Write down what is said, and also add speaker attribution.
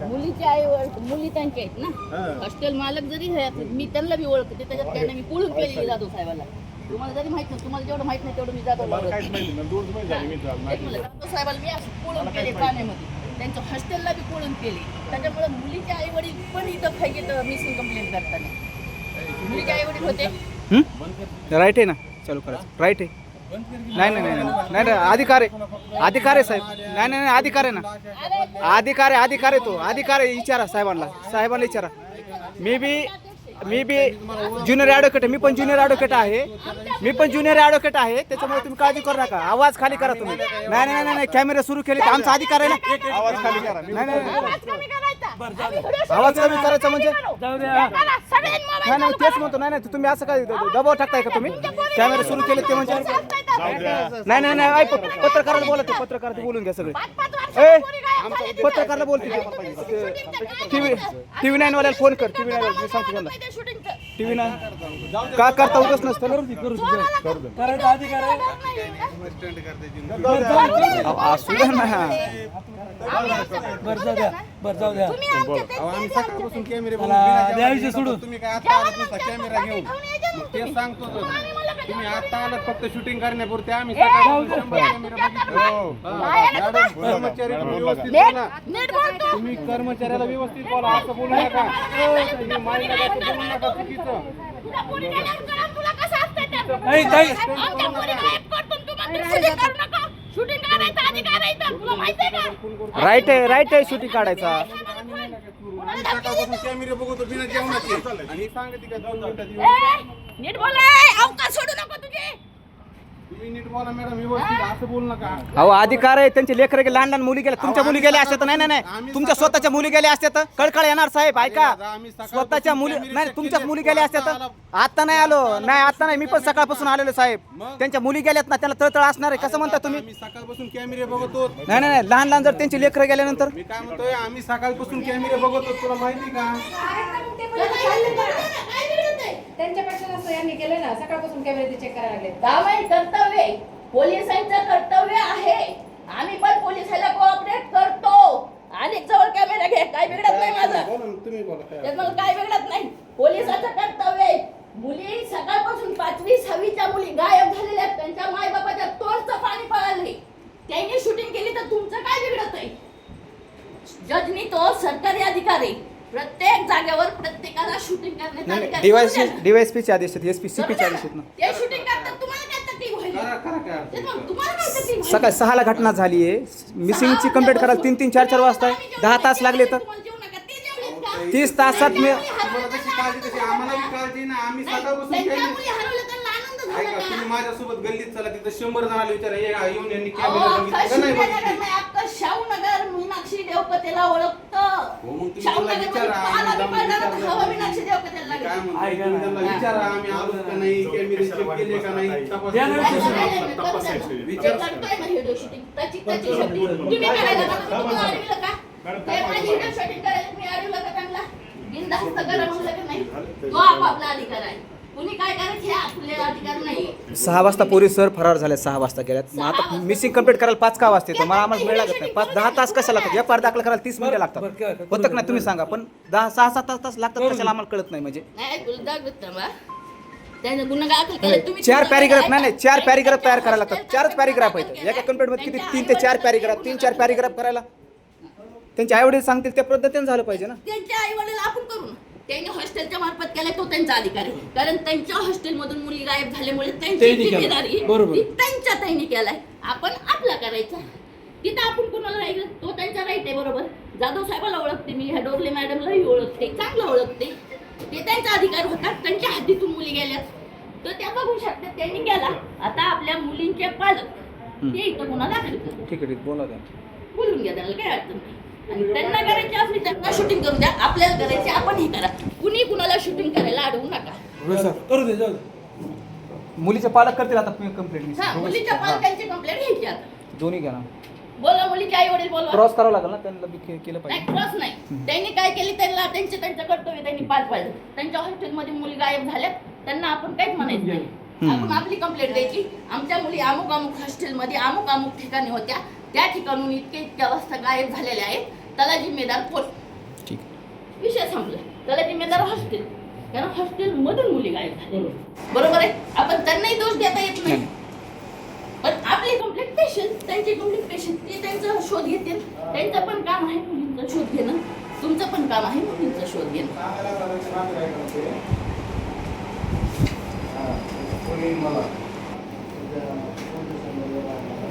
Speaker 1: मुलीची आई मुली त्यांच्या आहेत ना, हॉस्टेल मालक जरी मी त्यांना बी ओळखते, त्याच्यात त्यांना मी पळून केली जाधव साहेबाला. तुम्हाला जरी माहित नाही, तुम्हाला जेवढं माहित नाही तेवढं मी जाधव साहेबाला मी असं पळून केले ठाण्यामध्ये, त्यांच्या हॉस्टेलला बी पळून केले. त्याच्यामुळे मुलीचे आई वडील पण इथं पाहिजे मिसिंग कंप्लेंट करताना. मुलीचे आई वडील होते
Speaker 2: राईट आहे ना, चालू करायचं राईट आहे. नाही नाही नाही नाही नाही अधिकार आहे, अधिकार आहे साहेब. नाही नाही नाही अधिकार आहे ना, अधिकार आहे, अधिकार आहे तो अधिकार आहे. विचारा साहेबांना, साहेबांना विचारा. मी बी ज्युनियर ॲडव्होकेट आहे, मी पण ज्युनियर ॲडव्होकेट आहे, मी पण ज्युनियर ॲडव्होकेट आहे. त्याच्यामुळे तुम्ही काळजी करू नका. आवाज खाली करा तुम्ही. नाही नाही नाही नाही कॅमेरा सुरू केले तर आमचा अधिकार आहे ना. आवाज खाली करा. नाही नाही आवाज कमी करायचा म्हणजे नाही नाही तेच म्हणतो. नाही नाही तुम्ही असं काय दबाव टाकताय का तुम्ही? कॅमेरा सुरू केले ते म्हणजे नाही नाही नाही पत्रकाराला बोला, ते पत्रकार बोलून घ्या सगळे. पत्रकारला बोलते, TV 9 वाल्याला फोन कर. TV 9 वाला मी सांगतो त्यांना. TV 9 का करता होतच नसतं असू द्या ना.
Speaker 3: जाऊ द्या. आम्ही सकाळपासून कॅमेरे सोडून तुम्ही काय आता आलात नसता कॅमेरा घेऊन, ते सांगतो तुम्ही आता आलात फक्त शूटिंग करण्यापुरते. आम्ही तुम्ही कर्मचाऱ्याला व्यवस्थित बोला, असं बोलू नका. बोलू नका चुकीचं.
Speaker 2: राईट आहे, राईट आहे शूटिंग काढायचा.
Speaker 3: सकाळपासून कॅमेरे बघतो बिना जेवणाचे आणि सांगते का 2 मिनिटात
Speaker 1: नीट बोलाय, अवकाश सोडू नको तुझे.
Speaker 3: तुम्ही नीट बोला मॅडम, व्यवस्थित असं बोलू नका.
Speaker 2: अहो अधिकार आहे त्यांचे. लेकर लहान लहान मुली गेल्या, तुमच्या मुली गेल्या असत्या तर नाही नाही नाही तुमच्या स्वतःच्या मुली गेल्या असत्या तर कळकळ येणार साहेब. ऐका, स्वतःच्या मुली नाही तुमच्याच मुली गेल्या असत्या तर. आता नाही आलो, नाही आता नाही, मी पण सकाळपासून आलेलो साहेब. त्यांच्या मुली गेल्यात ना, त्यांना तळतळ असणार आहे. कसं म्हणता तुम्ही?
Speaker 3: आम्ही सकाळपासून कॅमेरे बघतो.
Speaker 2: नाही नाही नाही लहान लहान जर त्यांची लेकर गेल्यानंतर.
Speaker 3: मी काय म्हणतोय, आम्ही सकाळपासून कॅमेरे बघतो, तुला माहिती का?
Speaker 4: त्यांच्यापेक्षा जास्त यांनी केलं ना, सकाळपासून कॅमेरे चेक करायला लागले.
Speaker 1: काय कर्तव्य, पोलिसांचं कर्तव्य आहे. आम्ही पण पोलिसाला कोऑपरेट करतो. आणि जवळ कॅमेरा घे, काय बिघडत नाही माझं.
Speaker 3: तुम्ही बोला.
Speaker 1: त्यात मला काय बिघडत नाही. पोलिसांचं कर्तव्य आहे. मुली सकाळपासून 5वी 6वीच्या मुली गायब झालेल्या आहेत. त्यांच्या मायबापाच्या तोंडचं पाणी पळाले. त्यांनी शूटिंग केली तर तुमचं काय बिघडत आहे? जजनी तो सरकारी अधिकारी, प्रत्येक जागेवर प्रत्येकाला शूटिंग करण्याचा अधिकार आहे.
Speaker 2: डीवायएसपीचे आदेश आहेत, SPCPचे आदेश आहेत ना.
Speaker 1: ते शूटिंग करतात, तुम्हाला काय तकलीफ होईल? तुम्हाला काय तकलीफ होईल?
Speaker 2: सकाळी 6ला घटना झाली आहे. मिसिंगची कंप्लेंट करायला 3-3, 4-4 वाजता 10 तास लागले तर 30 तासात मी
Speaker 3: तुम्हाला जशी काळजी तशी आम्हाला बी काळजी ना. आम्ही सकाळपासून ऐका, तुम्ही माझ्यासोबत गल्लीत चला, तिथं 100 जणांना विचारा येऊन यांनी कॅमेरा बघितला का नाही बघितला.
Speaker 1: शाहूनगर मीनाक्षी देवकतेला ओळखतं.
Speaker 3: हो, मग तुम्ही त्यांना विचारा.
Speaker 1: मीनाक्षी देवकतेला
Speaker 3: काय म्हणतो त्यांना विचारा, आम्ही आलो का नाही, कॅमेरे चेक केले का नाही,
Speaker 1: कुणी काय करायचं हे आपले अधिकार नाही.
Speaker 2: 6 वाजता पोलीस सर फरार झाले, 6 वाजता गेल्यात. मग आता मिसिंग कंप्लीट करायला 5 का वाजते तर मला आम्हाला वेळ लागत नाही. 5-10 तास कशा लागतात? FIR दाखल करायला 30 मिनिटं लागतात. होतं का नाही तुम्ही सांगा. पण 6-7 तास लागतात कशाला आम्हाला कळत नाही. म्हणजे
Speaker 1: नाही तुला दाखवत ना त्याने गुन्हा दाखल केला. तुम्ही
Speaker 2: 4 पॅरेग्राफ नाही 4 पॅरेग्राफ तयार करायला लागतात. 4च पॅरेग्राफ आहेत एका कंप्लेंट मध्ये. किती 3 ते 4 पॅरेग्राफ, 3-4 पॅरेग्राफ करायला त्यांचे आई वडील सांगतील त्या पद्धतीने झालं पाहिजे ना.
Speaker 1: त्यांच्या आई वडील आपण करू. त्यांनी हॉस्टेलच्या मार्फत केलाय तो त्यांचा अधिकार आहे. कारण त्यांच्या हॉस्टेलमधून मुली गायब झाल्यामुळे त्यांची जिम्मेदारी त्यांच्या त्यांनी केलाय. आपण आपला करायचा. तिथं आपण कोणाला राहिलं तो त्यांचा राईट आहे. बरोबर, जाधव साहेबाला ओळखते मी, ह्या डोरले मॅडमलाही ओळखते, चांगलं ओळखते. ते त्यांचा अधिकार होता. त्यांच्या हातीतून मुली गेल्यात तर त्या बघू शकतात त्यांनी केला. आता आपल्या मुलींचे पालक ते इथं गुन्हा दाखल करतात.
Speaker 2: ठीक आहे बोला
Speaker 1: बोलून घ्या, त्याला काय अडचण नाही. आणि त्यांना करायची असली त्यांना शूटिंग करू द्या, आपल्याला करायची आपण ही करा. कुणी कुणाला शूटिंग करायला अडवू नका.
Speaker 2: करू दे. मुलीचे पालक करतील आता कंप्लेंट.
Speaker 1: मुलीच्या पालकांची कंप्लेंट घ्यायची आता.
Speaker 2: दोन्ही घ्या ना.
Speaker 1: बोला, मुलीचे आई वडील बोलवा.
Speaker 2: क्रॉस करावं लागेल ना त्यांना बी केलं पाहिजे.
Speaker 1: नाही क्रॉस नाही. त्यांनी काय केली त्यांना त्यांचं कर्तव्य त्यांनी पार पाडलं. त्यांच्या हॉस्टेलमध्ये मुली गायब झाल्यात त्यांना आपण काहीच म्हणायचं नाही. आपण आपली कंप्लेंट द्यायची, आमच्या मुली अमुक अमुक हॉस्टेलमध्ये अमुक अमुक ठिकाणी होत्या, त्या ठिकाणून इतक्या वाजता गायब झालेल्या आहेत, त्याला जिम्मेदार कोण?
Speaker 2: ठीक.
Speaker 1: विषय संपला. त्याला जिम्मेदार हॉस्टेल, कारण हॉस्टेल मधून मुली गायब झाल्या. बरोबर आहे, आपण त्यांनाही दोष देता येत नाही. पण आपली कंप्लेंट पेशंट, त्यांची कंप्लेंट पेशंट, ते त्यांचा शोध घेतील. त्यांचं पण काम आहे मुलींचा शोध घेणं, तुमचं पण काम आहे मुलींचा शोध घेणं.